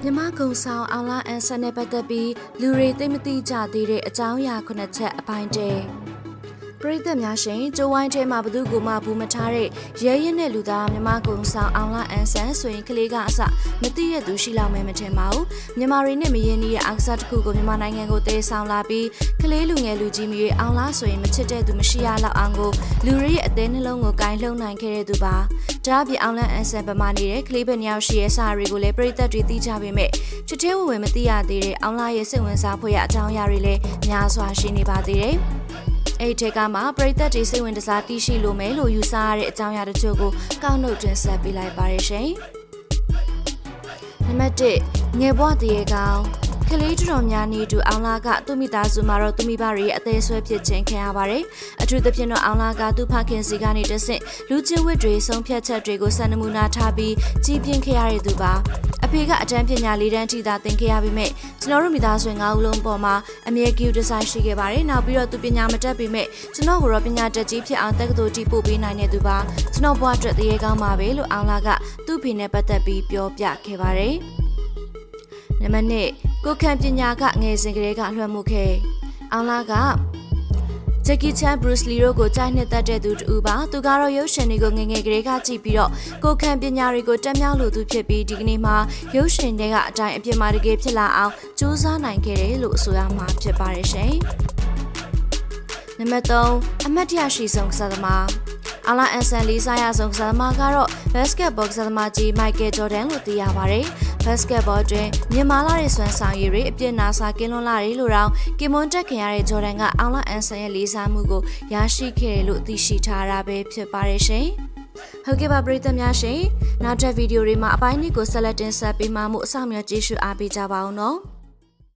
မြန်မာကုံဆောင်အောင်လာအန်ဆန်နဲ့ပတ်သက်ပြီးလူတွေသိမသိကြသေးတဲ့အကြောင်းအရာခုနှစ်ချက်အပိုင်းတည်းပရိသတ်များရှင်ကျိုးဝိုင်းထဲမှာဘသူကမှဘူးမထားတဲ့ရဲရဲနဲ့လူသားမြန်မာကုံဆောင်အောင်လာအန်ဆန်ဆိုရင်ကလေးကအစမသိရသူရှိလောက်မဲမထင်ပါဘူးမြန်မာတွေနဲ့မရင်းနှီးတဲ့အားကစားတစ်ခုကိုမြန်မာနိုင်ငံကိုတည်ဆောင်လာပြီးကလေးလူငယ်လူကြီးမျိုးအောင်လာဆိုရင်မချစ်တဲ့သူမရှိရလောက်အောင်ကိုလူတွေရဲ့အသေးနှလုံးကိုဂိုင်းလှုံနိုင်ခဲ့တဲ့သူပါဒါအပြင်အောင်လာအန်ဆန်ပမာနေတဲ့ကလေးပဲညောင်ရှိရဲ့စာရီကိုလည်းပရိသတ်တွေသိကြပေမဲ့ချစ်သေးဝင်မသိရသေးတဲ့အောင်လာရဲ့စိတ်ဝင်စားဖွယ်အကြောင်းအရာတွေလည်းများစွာရှိနေပါသေးတယ်အဲ့ဒီကမှပရိသတ်တွေစိတ်ဝင်စားတည်ရှိလို့မယ်လို့ယူဆရတဲ့အကြောင်းအရာတချို့ကိုကောက်နှုတ်တင်ဆက်ပေးလိုက်ပါရရှင်။နံပါတ်1ငယ်ဘွားတရေကောင်ကလေးတော်များနေတူအောင်လာကသူ့မိသားစုမှာတော့သူမိဘတွေရဲ့အသေးဆွဲဖြစ်ခြင်းခံရပါတယ်။အထူးသဖြင့်တော့အောင်လာကသူ့ဖခင်စီကနေတဆင့်လူချင်းဝတ်တွေဆုံးဖြတ်ချက်တွေကိုစံနမူနာထားပြီးကြီးပြင်းခဲ့ရတဲ့သူပါ။အဖေကအတန်းပညာ၄တန်းထိသာသင်ခဲ့ရပေမဲ့ကျွန်တော်တို့မိသားစု၅ဦးလုံးပေါ်မှာအမြဲကီဒီဇိုင်းရှိခဲ့ပါတယ်။နောက်ပြီးတော့သူပညာမတတ်ပေမဲ့ကျွန်တော်ကတော့ပညာတတ်ကြီးဖြစ်အောင်တက္ကသိုလ်ထိပို့ပေးနိုင်တဲ့သူပါ။ကျွန်တော်ဘွားအတွက်တရေကောင်းပါပဲလို့အောင်လာကသူ့ဖေနဲ့ပတ်သက်ပြီးပြောပြခဲ့ပါတယ်။နံပါတ်2ကိုခံပညာကငယ်စဉ်ကလေးကလွှမ်းမိုးခဲ့အောင်လာကဂျက်ကီချန်ဘရုစ်လီတို့ကိုကြိုက်နှစ်သက်တဲ့သူတူပါသူကတော့ရုပ်ရှင်တွေကိုငယ်ငယ်ကလေးကကြည့်ပြီးတော့ကိုခံပညာတွေကိုတက်မြောက်လို့သူဖြစ်ပြီးဒီကနေ့မှာရုပ်ရှင်တွေကအတိုင်းအပြစ်မှာတကယ်ဖြစ်လာအောင်စူးစမ်းနိုင်ခဲ့တယ်လို့ဆိုရမှာဖြစ်ပါတယ်ရှင်နံပါတ်3အမတ်တရရှိဆုံးကစားသမားအလာအန်ဆန်လေးစားရဆုံးကစားသမားကတော့ဘတ်စကတ်ဘောကစားသမားကြီးမိုက်ကယ်ဂျော်ဒန်လို့သိရပါတယ်ဘတ်စကတ်ဘောတွင်မြန်မာလာတဲ့စွမ်းဆောင်ရည်တွေအပြစ်နာစာကင်းလွန်လာတယ်လို့တောင်ကင်မွန်တက်ခင်ရတဲ့ဂျော်ဒန်ကအောင်လာအန်ဆန်ရဲ့လေးစားမှုကိုရရှိခဲ့တယ်လို့သိရှိထားတာပဲဖြစ်ပါတယ်ရှင်။ဟုတ်ကဲ့ပါပရိသတ်များရှင်နောက်ထပ်ဗီဒီယိုတွေမှာအပိုင်းလေးကိုဆက်လက်တင်ဆက်ပေးမှာမို့အဆောင်များကြည့်ရှုအားပေးကြပါဦးနော်။